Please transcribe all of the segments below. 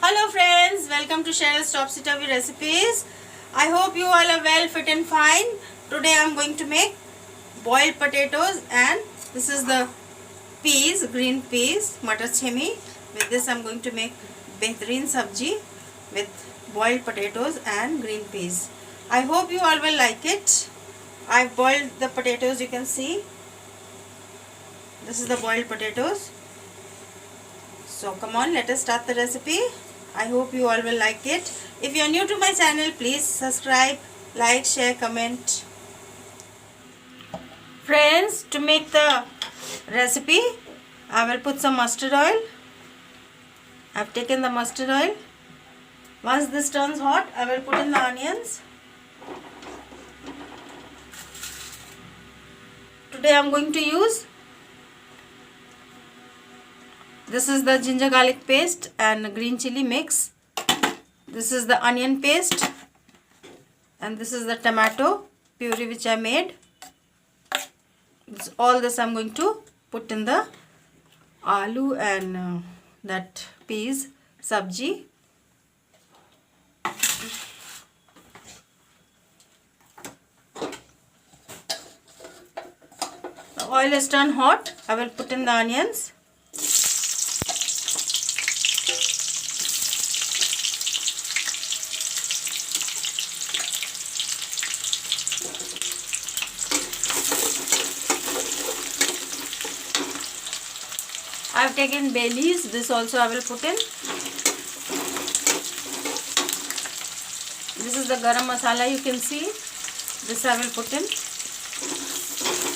Hello friends, welcome to Cheryl's Topsy-Turvy Recipes. I hope you all are well, fit and fine. Today I am going to make boiled potatoes, and this is the peas, green peas, Matar Chimi. With this I am going to make behreen sabji with boiled potatoes and green peas. I hope you all will like it. I've boiled the potatoes, you can see. This is the boiled potatoes. So come on, let us start the recipe. I hope you all will like it. If you are new to my channel, please subscribe, like, share, comment. Friends, to make the recipe, I will put some mustard oil. I have taken the mustard oil. Once this turns hot, I will put in the onions. Today I am going to use, this is the ginger garlic paste and green chili mix. This is the onion paste, and this is the tomato puree which I made. All this I am going to put in the aloo and that peas sabji. The oil is turned hot. I will put in the onions. I have taken bay leaves. This also I will put in. This is the garam masala, you can see. This I will put in.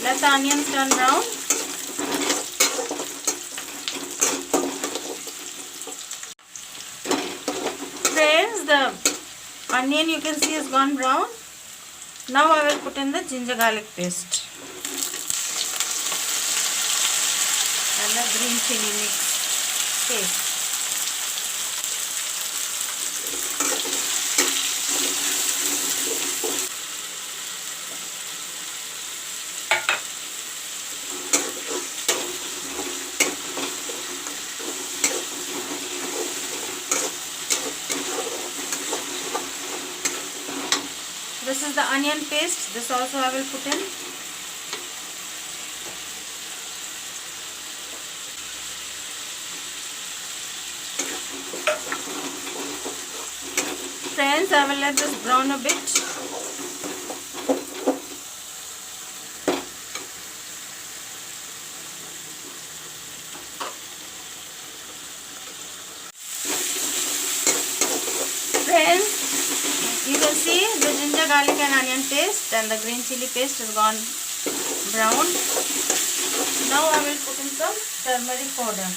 Let the onions turn brown. Friends, the onion you can see has gone brown. Now I will put in the ginger garlic paste and the green chili mix paste. This is the onion paste. This also I will put in. Friends, I will let this brown a bit. Friends, you can see the ginger garlic and onion paste and the green chili paste has gone brown. Now I will put in some turmeric powder.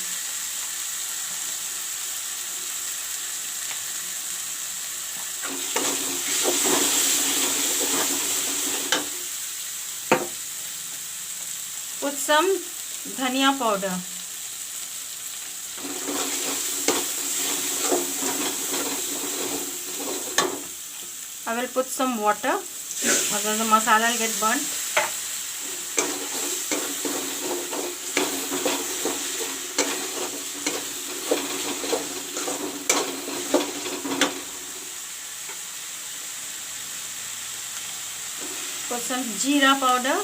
Put some dhania powder. I will put some water, otherwise the masala will get burnt. Put some jeera powder.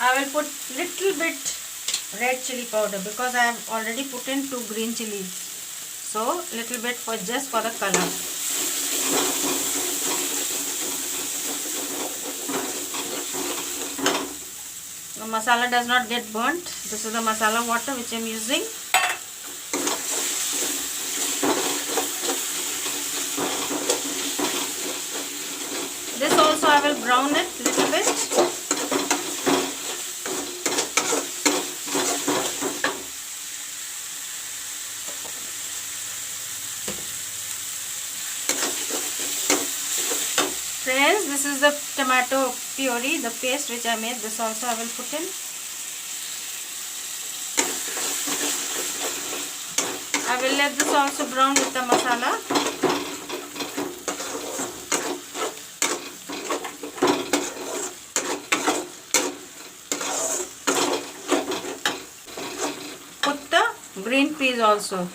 I will put little bit red chili powder because I have already put in 2 green chilies. So little bit for just for the color. The masala does not get burnt. This is the masala water which I am using. This also I will brown it little bit. Friends, this is the tomato puree, the paste which I made. This also I will put in. I will let this also brown with the masala. green peas also.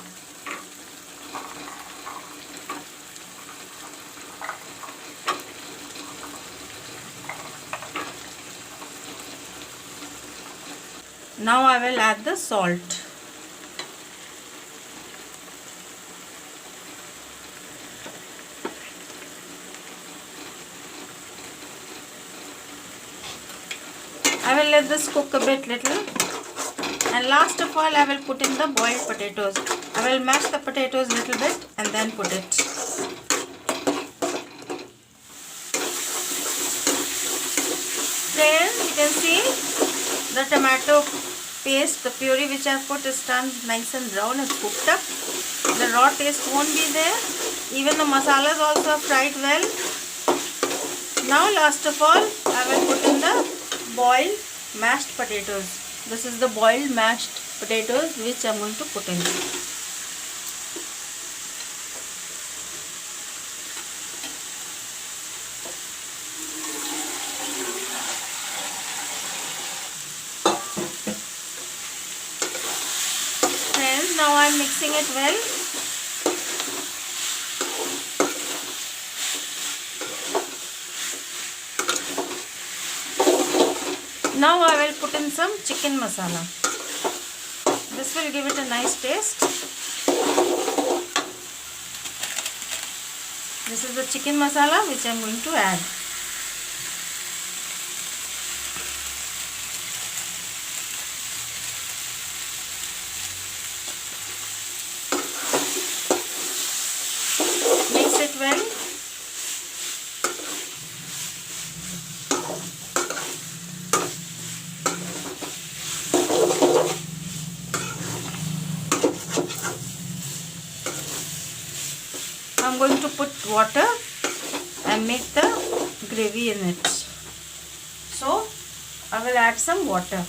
Now I will add the salt. I will let this cook a bit little, and last of all I will put in the boiled potatoes. I will mash the potatoes little bit and then put it. Friends, you can see the tomato paste, the puree which I have put is turned nice and brown, it's cooked up. The raw taste won't be there. Even the masalas also are fried well. Now last of all I will put in the boiled mashed potatoes. This is the boiled mashed potatoes which I am going to put in. Friends, now I am mixing it well. Now I will put in some chicken masala. This will give it a nice taste. This is the chicken masala which I am going to add. Mix it well. I am going to put water and make the gravy in it. So I will add some water.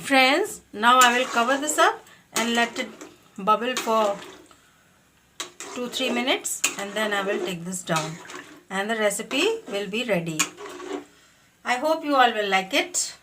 Friends, now I will cover this up and let it bubble for 2-3 minutes, and then I will take this down and the recipe will be ready. I hope you all will like it.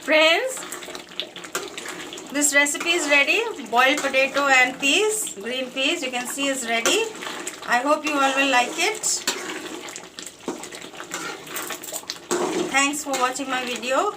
Friends, this recipe is ready. Boiled potato and peas, green peas, you can see is ready. I hope you all will like it. Thanks for watching my video.